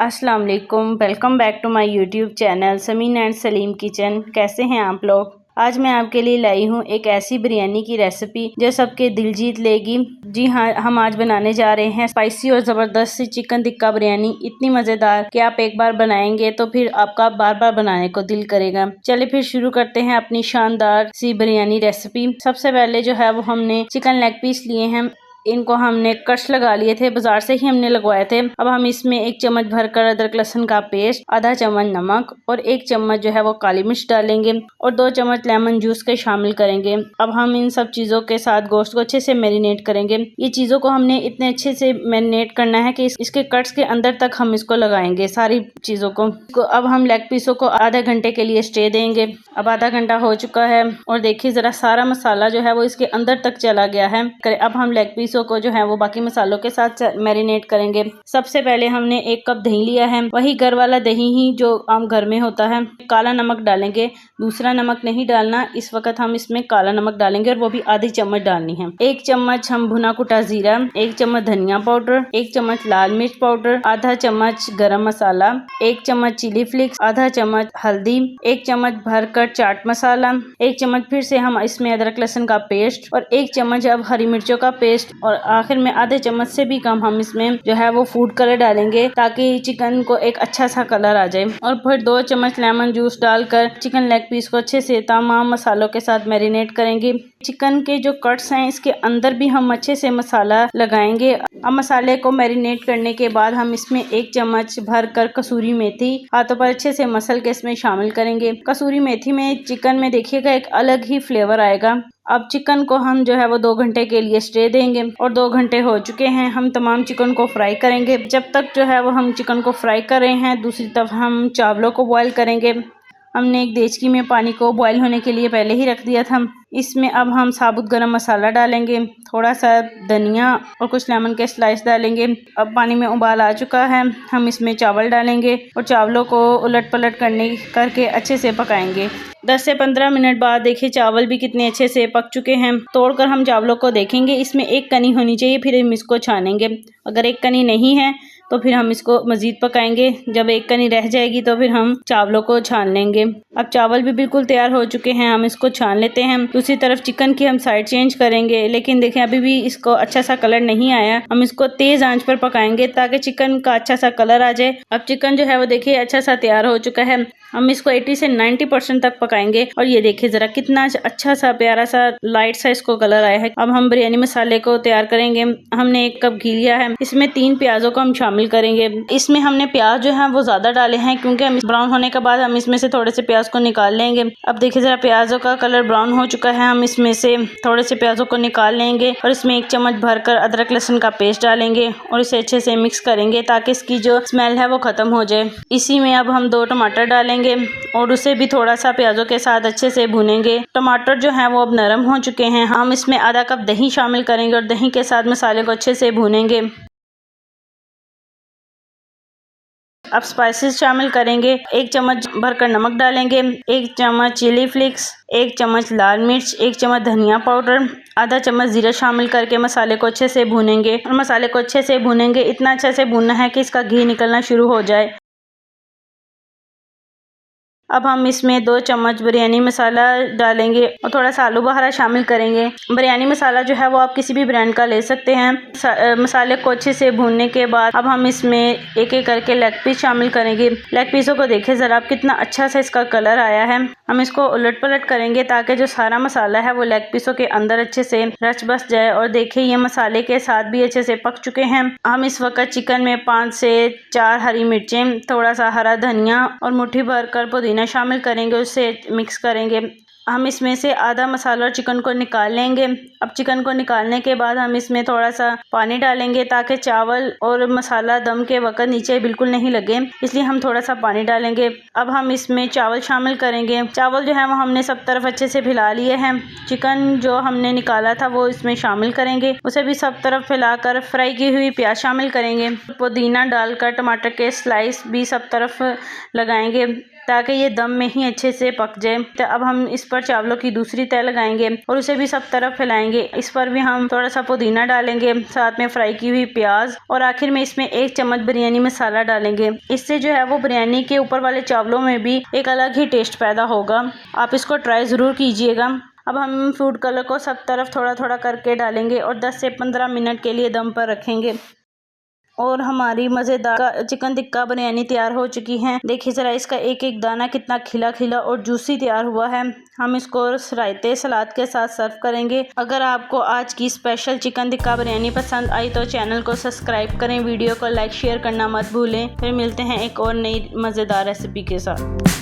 अस्सलाम वालेकुम, welcome back to my YouTube channel Sameen and Saleem kitchen. कैसे हैं आप लोग। आज मैं आपके लिए लाई हूँ एक ऐसी बिरयानी की रेसिपी जो सबके दिल जीत लेगी। जी हाँ, हम आज बनाने जा रहे हैं स्पाइसी और ज़बरदस्त सी चिकन टिक्का बिरयानी। इतनी मज़ेदार कि आप एक बार बनाएंगे तो फिर आपका बार बार बनाने को दिल करेगा। चलिए फिर शुरू करते हैं अपनी शानदार सी बिरयानी रेसिपी। सबसे पहले जो है वो हमने चिकन लेग पीस लिए हैं। इनको हमने कट्स लगा लिए थे, बाजार से ही हमने लगवाए थे। अब हम इसमें 1 चम्मच भरकर अदरक लहसुन का पेस्ट, आधा चम्मच नमक और 1 चम्मच जो है वो काली मिर्च डालेंगे और 2 चम्मच लेमन जूस के शामिल करेंगे। अब हम इन सब चीज़ों के साथ गोश्त को अच्छे से मैरिनेट करेंगे। ये चीज़ों को हमने इतने अच्छे से मैरिनेट करना है कि इसके कट्स के अंदर तक हम इसको लगाएंगे सारी चीज़ों को। अब हम लेग पीसों को आधे घंटे के लिए स्टे देंगे। अब आधा घंटा हो चुका है और देखिए ज़रा सारा मसाला जो है वो इसके अंदर तक चला गया है। अब हम लेग पीसों को जो है वो बाकी मसालों के साथ मैरिनेट करेंगे। सबसे पहले हमने 1 कप दही लिया है, वही घर वाला दही ही जो आम घर में होता है। काला नमक डालेंगे, दूसरा नमक नहीं डालना। इस वक्त हम इसमें काला नमक डालेंगे और वो भी आधी चम्मच डालनी है। 1 चम्मच हम भुना कुटा जीरा, 1 चम्मच धनिया पाउडर, 1 चम्मच लाल मिर्च पाउडर, आधा चम्मच गरम मसाला, 1 चम्मच चिली फ्लेक्स, आधा चम्मच हल्दी, 1 चम्मच भरकर चाट मसाला, 1 चम्मच फिर से हम इसमें अदरक लहसुन का पेस्ट और 1 चम्मच अब हरी मिर्चों का पेस्ट और आखिर में आधे चम्मच से भी कम हम इसमें जो है वो फूड कलर डालेंगे ताकि चिकन को एक अच्छा सा कलर आ जाए। और फिर 2 चम्मच लेमन जूस डालकर चिकन लेग पीस को अच्छे से तमाम मसालों के साथ मैरिनेट करेंगे। चिकन के जो कट्स हैं इसके अंदर भी हम अच्छे से मसाला लगाएंगे। अब मसाले को मैरिनेट करने के बाद हम इसमें 1 चम्मच भर कर कसूरी मेथी हाथों पर अच्छे से मसल के इसमें शामिल करेंगे। कसूरी मेथी में चिकन में देखिएगा एक अलग ही फ्लेवर आएगा। अब चिकन को हम जो है वो 2 घंटे के लिए स्टे देंगे और 2 घंटे हो चुके हैं। हम तमाम चिकन को फ्राई करेंगे। जब तक जो है वो हम चिकन को फ्राई कर रहे हैं, दूसरी तरफ हम चावलों को बॉईल करेंगे। हमने एक देचकी में पानी को बॉईल होने के लिए पहले ही रख दिया था। इसमें अब हम साबुत गरम मसाला डालेंगे, थोड़ा सा धनिया और कुछ लेमन के स्लाइस डालेंगे। अब पानी में उबाल आ चुका है, हम इसमें चावल डालेंगे और चावलों को उलट पलट करके अच्छे से पकाएंगे। 10 से 15 मिनट बाद देखिए चावल भी कितने अच्छे से पक चुके हैं। तोड़कर हम चावलों को देखेंगे, इसमें 1 कनी होनी चाहिए, फिर हम इसको छानेंगे। अगर 1 कनी नहीं है तो फिर हम इसको मज़ीद पकाएंगे। जब 1 कनी रह जाएगी तो फिर हम चावलों को छान लेंगे। अब चावल भी बिल्कुल तैयार हो चुके हैं, हम इसको छान लेते हैं। दूसरी तरफ चिकन की हम साइड चेंज करेंगे, लेकिन देखें अभी भी इसको अच्छा सा कलर नहीं आया। हम इसको तेज़ आंच पर पकाएंगे ताकि चिकन का अच्छा सा कलर आ जाए। अब चिकन जो है वो देखिए अच्छा सा तैयार हो चुका है। हम इसको 80 से 90% तक पकाएंगे और ये देखिए ज़रा कितना अच्छा सा प्यारा सा लाइट सा इसको कलर आया है। अब हम बिरयानी मसाले को तैयार करेंगे। हमने 1 कप घी लिया है, इसमें 3 प्याज़ों को हम शामिल करेंगे। इसमें हमने प्याज जो है वो ज़्यादा डाले हैं क्योंकि हम ब्राउन होने के बाद हम इसमें से थोड़े से प्याज को निकाल लेंगे। अब देखिए ज़रा प्याज़ों का कलर ब्राउन हो चुका है, हम इसमें से थोड़े से प्याज़ों को निकाल लेंगे और इसमें 1 चम्मच भरकर अदरक लहसुन का पेस्ट डालेंगे और इसे अच्छे से मिक्स करेंगे ताकि इसकी जो स्मेल है वो ख़त्म हो जाए। इसी में अब हम 2 टमाटर डालेंगे और उसे भी थोड़ा सा प्याजों के साथ अच्छे से भूनेंगे। टमाटर जो है वो अब नरम हो चुके हैं। हम इसमें आधा कप दही शामिल करेंगे और दही के साथ मसाले को अच्छे से भूनेंगे। अब स्पाइसेस शामिल करेंगे। 1 चम्मच भरकर नमक डालेंगे, 1 चम्मच चिली फ्लेक्स, 1 चम्मच लाल मिर्च, 1 चम्मच धनिया पाउडर, आधा चम्मच जीरा शामिल करके मसाले को अच्छे से भूनेंगे और मसाले को अच्छे से भूनेंगे। इतना अच्छे से भूनना है कि इसका घी निकलना शुरू हो जाए। अब हम इसमें 2 चम्मच बिरयानी मसाला डालेंगे और थोड़ा सा आलू बहारा शामिल करेंगे। बिरयानी मसाला जो है वो आप किसी भी ब्रांड का ले सकते हैं। मसाले को अच्छे से भूनने के बाद अब हम इसमें एक एक करके लेग पीस शामिल करेंगे। लेग पीसों को देखें ज़रा आप कितना अच्छा सा इसका कलर आया है। हम इसको उलट पलट करेंगे ताकि जो सारा मसाला है वो लेग पीसों के अंदर अच्छे से रच बस जाए। और देखिए ये मसाले के साथ भी अच्छे से पक चुके हैं। हम इस वक्त चिकन में 5 से 4 हरी मिर्चें, थोड़ा सा हरा धनिया और मुट्ठी भर कर पुदीना शामिल करेंगे, उससे मिक्स करेंगे। हम इसमें से आधा मसाला और चिकन को निकाल लेंगे। अब चिकन को निकालने के बाद हम इसमें थोड़ा सा पानी डालेंगे ताकि चावल और मसाला दम के वक्त नीचे बिल्कुल नहीं लगे, इसलिए हम थोड़ा सा पानी डालेंगे। अब हम इसमें चावल शामिल करेंगे। चावल जो है वो हमने सब तरफ अच्छे से फैला लिए हैं। चिकन जो हमने निकाला था वो इसमें शामिल करेंगे, उसे भी सब तरफ फैलाकर फ्राई की हुई प्याज शामिल करेंगे। पुदीना डालकर टमाटर के स्लाइस भी सब तरफ लगाएंगे। ताकि ये दम में ही अच्छे से पक जाए। तो अब हम इस पर चावलों की दूसरी तह लगाएंगे और उसे भी सब तरफ फैलाएंगे। इस पर भी हम थोड़ा सा पुदीना डालेंगे, साथ में फ्राई की हुई प्याज और आखिर में इसमें 1 चम्मच बिरयानी मसाला डालेंगे। इससे जो है वो बिरयानी के ऊपर वाले चावलों में भी एक अलग ही टेस्ट पैदा होगा। आप इसको ट्राई ज़रूर कीजिएगा। अब हम फूड कलर को सब तरफ थोड़ा थोड़ा करके डालेंगे और 10 से 15 मिनट के लिए दम पर रखेंगे और हमारी मज़ेदार चिकन टिक्का बिरयानी तैयार हो चुकी है। देखिए ज़रा इसका एक एक दाना कितना खिला खिला और जूसी तैयार हुआ है। हम इसको रायते सलाद के साथ सर्व करेंगे। अगर आपको आज की स्पेशल चिकन टिक्का बिरयानी पसंद आई तो चैनल को सब्सक्राइब करें, वीडियो को लाइक शेयर करना मत भूलें। फिर मिलते हैं एक और नई मज़ेदार रेसिपी के साथ।